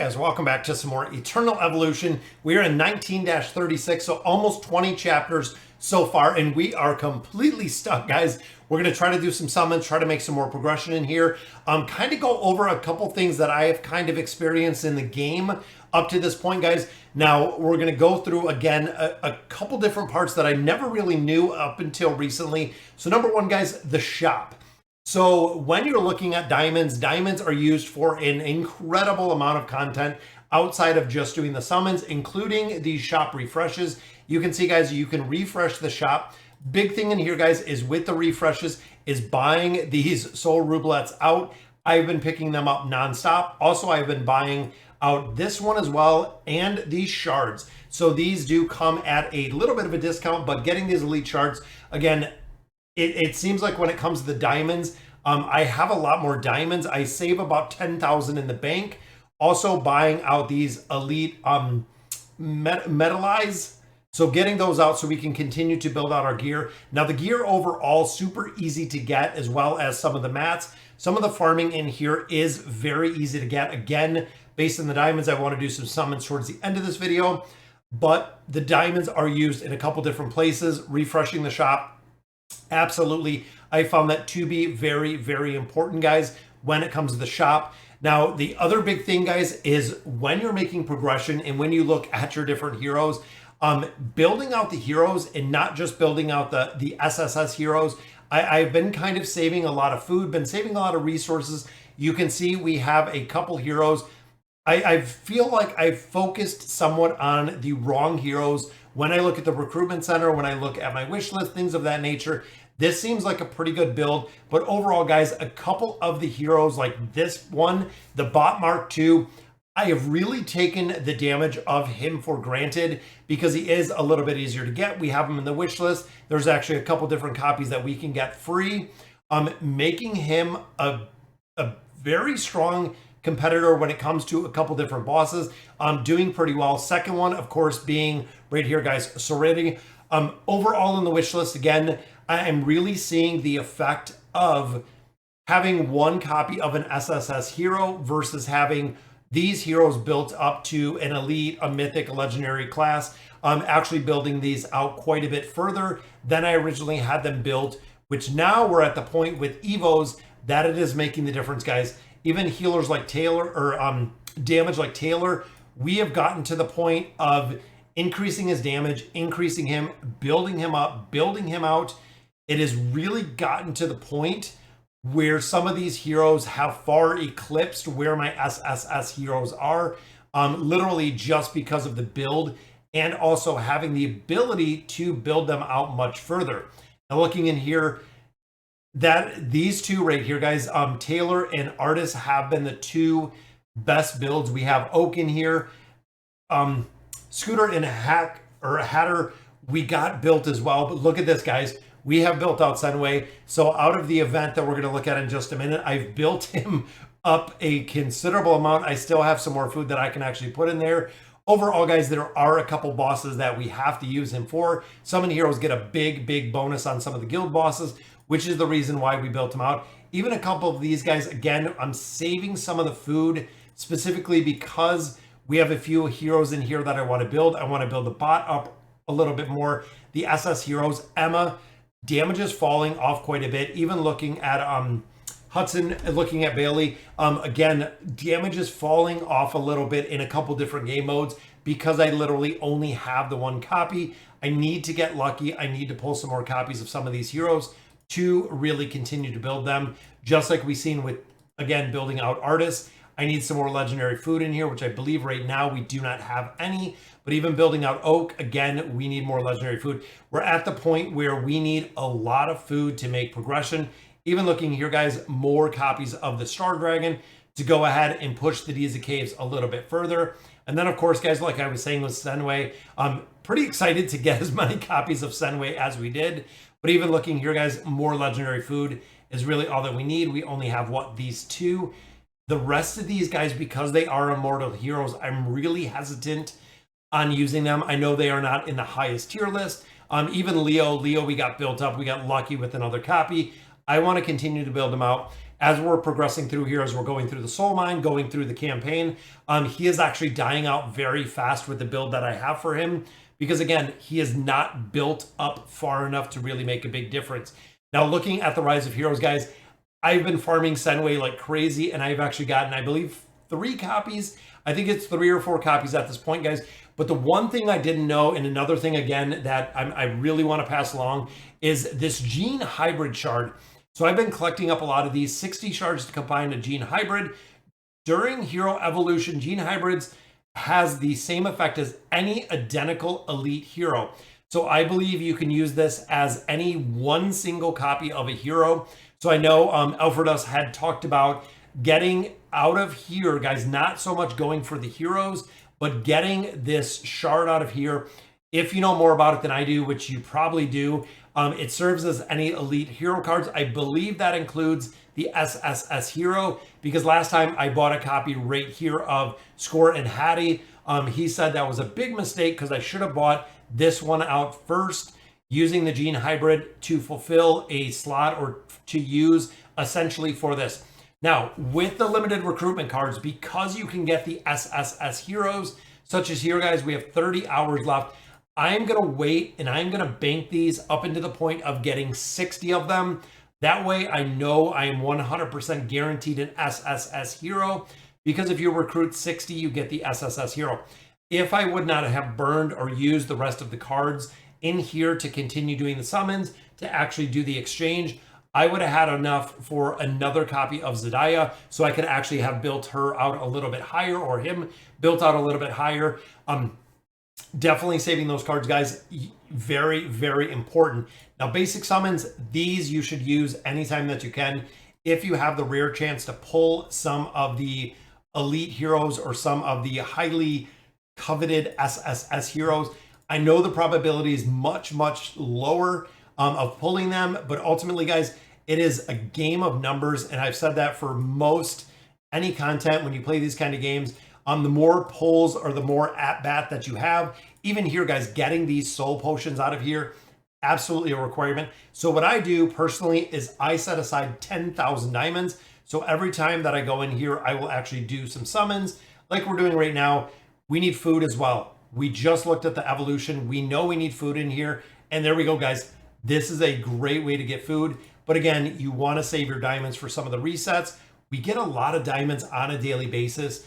guys, welcome back to some more Eternal Evolution. We are in 19-36, so almost 20 chapters so far, and we are completely stuck, guys. We're going to try to do some summons, try to make some more progression in here, kind of go over a couple things that I have kind of experienced in the game up to this point, guys. Now, we're going to go through, again, a couple different parts that I never really knew up until recently. So number one, guys, the shop. So when you're looking at diamonds, diamonds are used for an incredible amount of content outside of just doing the summons, including these shop refreshes. You can see, guys, you can refresh the shop. Big thing in here, guys, is with the refreshes is buying these soul rublets out. I've been picking them up nonstop. Also, I've been buying out this one as well and these shards. So these do come at a little bit of a discount, but getting these elite shards, again, it seems like when it comes to the diamonds, I have a lot more diamonds. I save about 10,000 in the bank. Also buying out these elite metalize. So getting those out so we can continue to build out our gear. Now the gear overall, super easy to get, as well as some of the mats. Some of the farming in here is very easy to get. Again, based on the diamonds, I want to do some summons towards the end of this video. But the diamonds are used in a couple different places. Refreshing the shop, absolutely. I found that to be very, very important, guys, when it comes to the shop. Now, the other big thing, guys, is when you're making progression and when you look at your different heroes, building out the heroes and not just building out the SSS heroes. I've been kind of saving a lot of food, been saving a lot of resources. You can see we have a couple heroes. I feel like I've focused somewhat on the wrong heroes. When I look at the recruitment center, when I look at my wish list, things of that nature, this seems like a pretty good build. But overall, guys, a couple of the heroes like this one, the Bot Mark II, I have really taken the damage of him for granted because he is a little bit easier to get. We have him in the wish list. There's actually a couple different copies that we can get free, making him a very strong competitor when it comes to a couple different bosses. Doing pretty well. Second one, of course, being right here, guys, Serenity. Overall in the wish list, again, I am really seeing the effect of having one copy of an SSS hero versus having these heroes built up to an elite, a mythic, a legendary class. Actually building these out quite a bit further than I originally had them built, which now we're at the point with Evos that it is making the difference, guys. Even healers like Taylor, or damage like Taylor, we have gotten to the point of increasing his damage, increasing him, building him up, building him out. It has really gotten to the point where some of these heroes have far eclipsed where my SSS heroes are, literally just because of the build and also having the ability to build them out much further. Now looking in here, that these two right here, guys, Taylor and Artis have been the two best builds. We have Oak in here. Scooter and Hatter, we got built as well. But look at this, guys. We have built out Senway. So out of the event that we're going to look at in just a minute, I've built him up a considerable amount. I still have some more food that I can actually put in there. Overall, guys, there are a couple bosses that we have to use him for. Summon heroes get a big, big bonus on some of the guild bosses, which is the reason why we built him out. Even a couple of these guys, again, I'm saving some of the food specifically because we have a few heroes in here that I want to build. I want to build the bot up a little bit more. The SS heroes, Emma, damage is falling off quite a bit. Even looking at Hudson, looking at Bailey, again, damage is falling off a little bit in a couple different game modes because I literally only have the one copy. I need to get lucky. I need to pull some more copies of some of these heroes to really continue to build them. Just like we've seen with, again, building out Artists. I need some more legendary food in here, which I believe right now we do not have any. But even building out Oak, again, we need more legendary food. We're at the point where we need a lot of food to make progression. Even looking here, guys, more copies of the Star Dragon to go ahead and push the Diza Caves a little bit further. And then, of course, guys, like I was saying with Senway, I'm pretty excited to get as many copies of Senway as we did. But even looking here, guys, more legendary food is really all that we need. We only have, what, these two? The rest of these guys, because they are immortal heroes, I'm really hesitant on using them. I know they are not in the highest tier list. Even Leo, we got built up. We got lucky with another copy. I want to continue to build them out. as we're progressing through here, as we're going through the soul mine, going through the campaign, he is actually dying out very fast with the build that I have for him, because again, he is not built up far enough to really make a big difference. Now, looking at the Rise of Heroes, guys, I've been farming Senway like crazy, and I've actually gotten, I believe, 3 copies. I think it's 3 or 4 copies at this point, guys. But the one thing I didn't know, and another thing, again, that I really want to pass along, is this Gene Hybrid shard. So I've been collecting up a lot of these 60 shards to combine a Gene Hybrid. During Hero Evolution, Gene Hybrids has the same effect as any identical elite hero. So I believe you can use this as any one single copy of a hero. So I know Alfredos had talked about getting out of here, guys, not so much going for the heroes, but getting this shard out of here. If you know more about it than I do, which you probably do, it serves as any elite hero cards. I believe that includes the SSS hero, because last time I bought a copy right here of Score and Hattie. He said that was a big mistake because I should have bought this one out first, using the Gene Hybrid to fulfill a slot or to use essentially for this. Now, with the limited recruitment cards, because you can get the SSS heroes, such as here, guys, we have 30 hours left. I'm going to wait and I'm going to bank these up into the point of getting 60 of them. That way I know I am 100% guaranteed an SSS hero, because if you recruit 60, you get the SSS hero. If I would not have burned or used the rest of the cards in here to continue doing the summons, to actually do the exchange, I would have had enough for another copy of Zendaya, so I could actually have built her out a little bit higher, or him built out a little bit higher. Definitely saving those cards, guys. Very, very important. Now, basic summons, these you should use anytime that you can. If you have the rare chance to pull some of the elite heroes or some of the highly coveted SSS heroes, I know the probability is much, much lower of pulling them, but ultimately, guys, it is a game of numbers, and I've said that for most any content when you play these kind of games. The more pulls or the more at-bat that you have. Even here, guys, getting these soul potions out of here, absolutely a requirement. So what I do personally is I set aside 10,000 diamonds. So every time that I go in here, I will actually do some summons like we're doing right now. We need food as well. We just looked at the evolution. We know we need food in here. And there we go, guys. This is a great way to get food. But again, you want to save your diamonds for some of the resets. We get a lot of diamonds on a daily basis.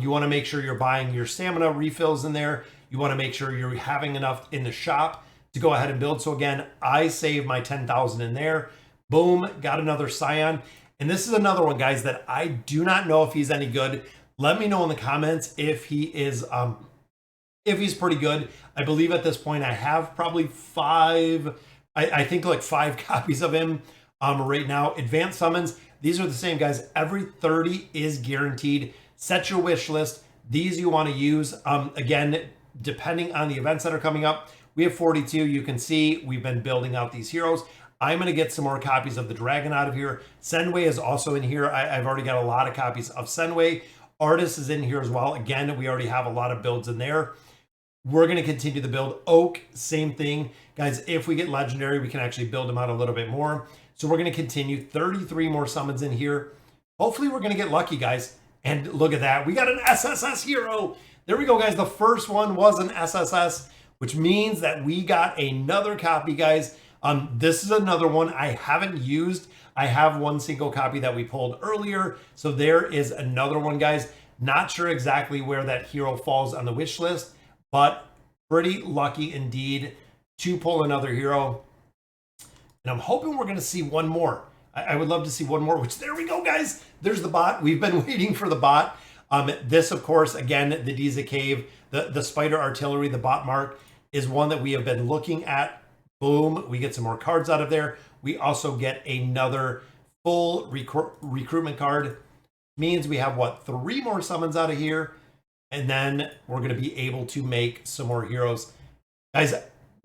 You want to make sure you're buying your stamina refills in there. You want to make sure you're having enough in the shop to go ahead and build. So again, I saved my 10,000 in there. Boom, got another Scion. And this is another one, guys, that I do not know if he's any good. Let me know in the comments if he is, if he's pretty good. I believe at this point I have probably 5, I think like 5 copies of him right now. Advanced summons, these are the same, guys. Every 30 is guaranteed. Set your wish list. These you want to use. Again, depending on the events that are coming up, we have 42. You can see we've been building out these heroes. I'm going to get some more copies of the dragon out of here. Senway is also in here. I've already got a lot of copies of Senway. Artist is in here as well. Again, we already have a lot of builds in there. We're going to continue the build. Oak, same thing. Guys, if we get legendary, we can actually build them out a little bit more. So we're going to continue. 33 more summons in here. Hopefully we're going to get lucky, guys. And look at that. We got an SSS hero. There we go, guys. The first one was an SSS, which means that we got another copy, guys. This is another one I haven't used. I have one single copy that we pulled earlier. So there is another one, guys. Not sure exactly where that hero falls on the wish list, but pretty lucky indeed to pull another hero. And I'm hoping we're going to see one more. I would love to see one more, which there we go, guys. There's the bot. We've been waiting for the bot. This, of course, again, the Diza Cave, the Spider Artillery, the bot mark is one that we have been looking at. Boom. We get some more cards out of there. We also get another full recruitment card. Means we have, what, 3 more summons out of here. And then we're going to be able to make some more heroes. Guys,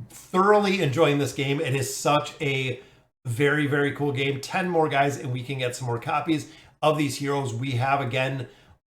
thoroughly enjoying this game. It is such a very, very cool game. 10 more, guys, and we can get some more copies of these heroes. We have, again,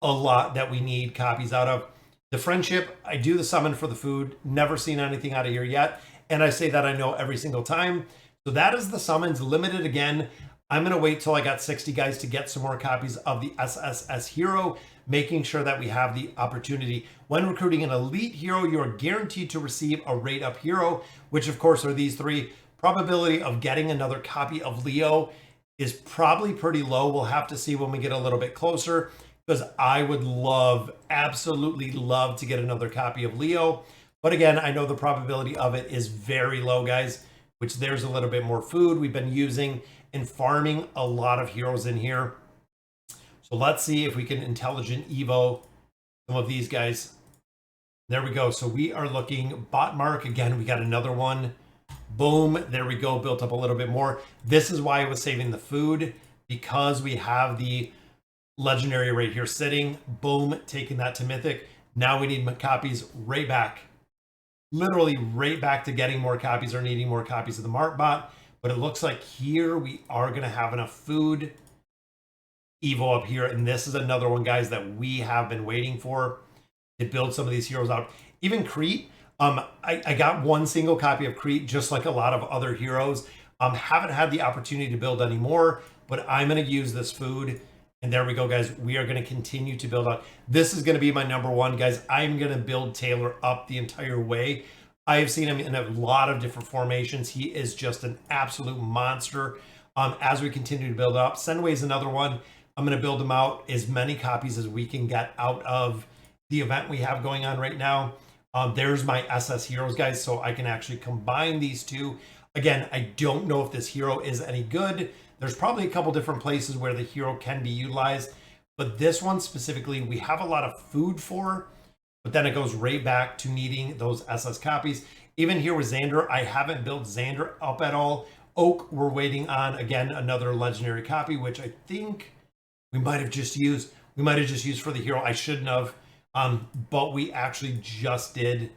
a lot that we need copies out of. The friendship, I do the summon for the food. Never seen anything out of here yet. And I say that I know every single time. So that is the summons limited again. I'm going to wait till I got 60 guys to get some more copies of the SSS Hero, making sure that we have the opportunity. When recruiting an elite hero, you are guaranteed to receive a rate up hero, which of course are these three. Probability of getting another copy of Leo is probably pretty low. We'll have to see when we get a little bit closer, because I would love, absolutely love to get another copy of Leo. But again, I know the probability of it is very low, guys, which there's a little bit more food we've been using and farming a lot of heroes in here. So let's see if we can intelligent evo some of these guys. There we go. So we are looking bot mark again. We got another one. Boom. There we go. Built up a little bit more. This is why I was saving the food, because we have the legendary right here sitting. Boom. Taking that to mythic. Now we need copies right back. Literally right back to getting more copies or needing more copies of the Mark bot. But it looks like here we are going to have enough food. Evo up here. And this is another one, guys, that we have been waiting for to build some of these heroes out. Even Crete. I got one single copy of Crete, just like a lot of other heroes. Haven't had the opportunity to build any more, but I'm going to use this food. And there we go, guys. We are going to continue to build out. This is going to be my number one, guys. I'm going to build Taylor up the entire way. I've seen him in a lot of different formations. He is just an absolute monster. As we continue to build up, Senway is another one. I'm going to build him out as many copies as we can get out of the event we have going on right now. There's my SS heroes, guys, so I can actually combine these two. Again, I don't know if this hero is any good. There's probably a couple different places where the hero can be utilized, but this one specifically, we have a lot of food for, but then it goes right back to needing those SS copies. Even here with Xander, I haven't built Xander up at all. Oak, we're waiting on, again, another legendary copy, which I think we might have just used. We might have just used for the hero. I shouldn't have. But we actually just did.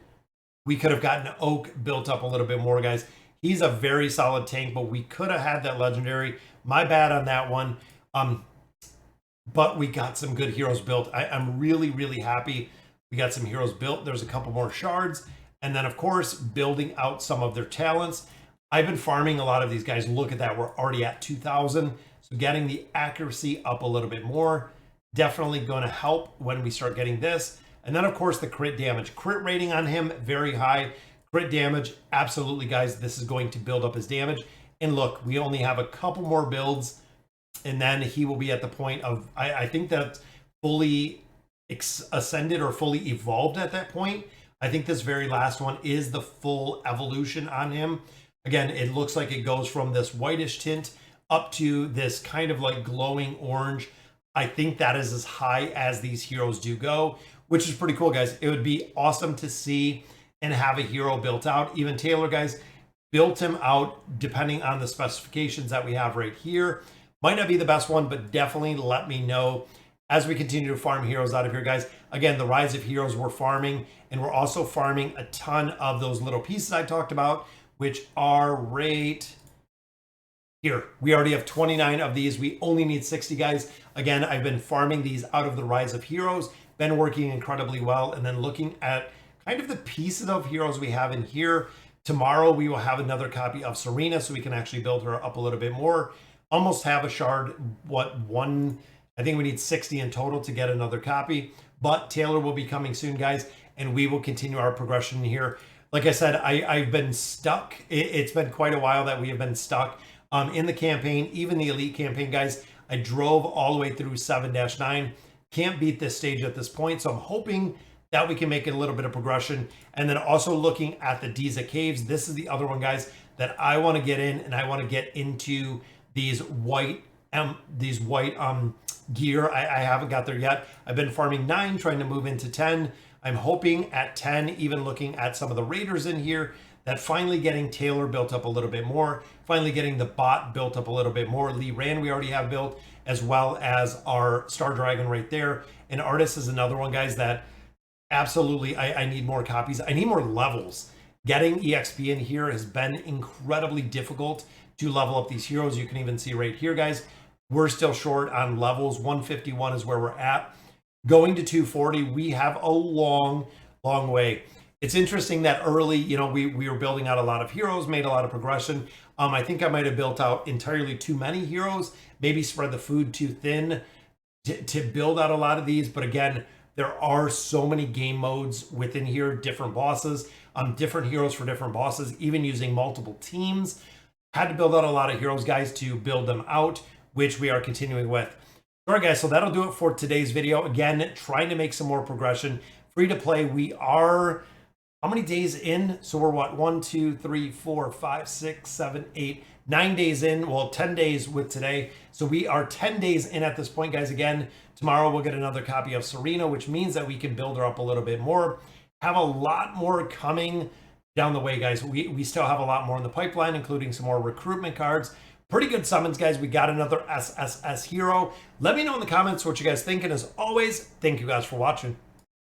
We could have gotten Oak built up a little bit more, guys. He's a very solid tank, but we could have had that legendary. My bad on that one. But we got some good heroes built. I'm really, really happy we got some heroes built. There's a couple more shards. And then, of course, building out some of their talents. I've been farming a lot of these guys. Look at that. We're already at 2,000. So getting the accuracy up a little bit more. Definitely going to help when we start getting this. And then, of course, the crit damage. Crit rating on him, very high. Crit damage, absolutely, guys. This is going to build up his damage. And look, we only have a couple more builds. And then he will be at the point of, I think that fully ascended or fully evolved at that point. I think this very last one is the full evolution on him. Again, it looks like it goes from this whitish tint up to this kind of like glowing orange. I think that is as high as these heroes do go, which is pretty cool, guys. It would be awesome to see and have a hero built out. Even Taylor, guys, built him out depending on the specifications that we have right here. Might not be the best one, but definitely let me know as we continue to farm heroes out of here, guys. Again, the Rise of Heroes we're farming, and we're also farming a ton of those little pieces I talked about, which are right here. We already have 29 of these. We only need 60, guys. Again, I've been farming these out of the Rise of Heroes, been working incredibly well, and then looking at kind of the pieces of heroes we have in here. Tomorrow, we will have another copy of Serena, so we can actually build her up a little bit more. Almost have a shard, I think we need 60 in total to get another copy, but Taylor will be coming soon, guys, and we will continue our progression here. Like I said, I've been stuck. It's been quite a while that we have been stuck in the campaign, even the elite campaign, guys. I drove all the way through 7-9. Can't beat this stage at this point, so I'm hoping that we can make it a little bit of progression. And then also looking at the Diza Caves. This is the other one, guys, that I want to get in, and I want to get into these white gear. I haven't got there yet. I've been farming 9, trying to move into 10. I'm hoping at 10, even looking at some of the raiders in here, that finally getting Taylor built up a little bit more, finally getting the bot built up a little bit more. Lee Rand we already have built, as well as our Star Dragon right there. And Artist is another one, guys, that absolutely I need more copies. I need more levels. Getting EXP in here has been incredibly difficult to level up these heroes. You can even see right here, guys, we're still short on levels. 151 is where we're at. Going to 240, we have a long way. It's interesting that early, we were building out a lot of heroes, made a lot of progression. I think I might have built out entirely too many heroes, maybe spread the food too thin to build out a lot of these. But again, there are so many game modes within here, different bosses, different heroes for different bosses, even using multiple teams. Had to build out a lot of heroes, guys, to build them out, which we are continuing with. All right, guys, so that'll do it for today's video. Again, trying to make some more progression. Free to play, we are how many days in? So we're what? 1, 2, 3, 4, 5, 6, 7, 8, 9 days in. Well, 10 days with today. So we are 10 days in at this point, guys. Again, tomorrow we'll get another copy of Serena, which means that we can build her up a little bit more. Have a lot more coming down the way, guys. We still have a lot more in the pipeline, including some more recruitment cards. Pretty good summons, guys. We got another SSS hero. Let me know in the comments what you guys think. And as always, thank you guys for watching.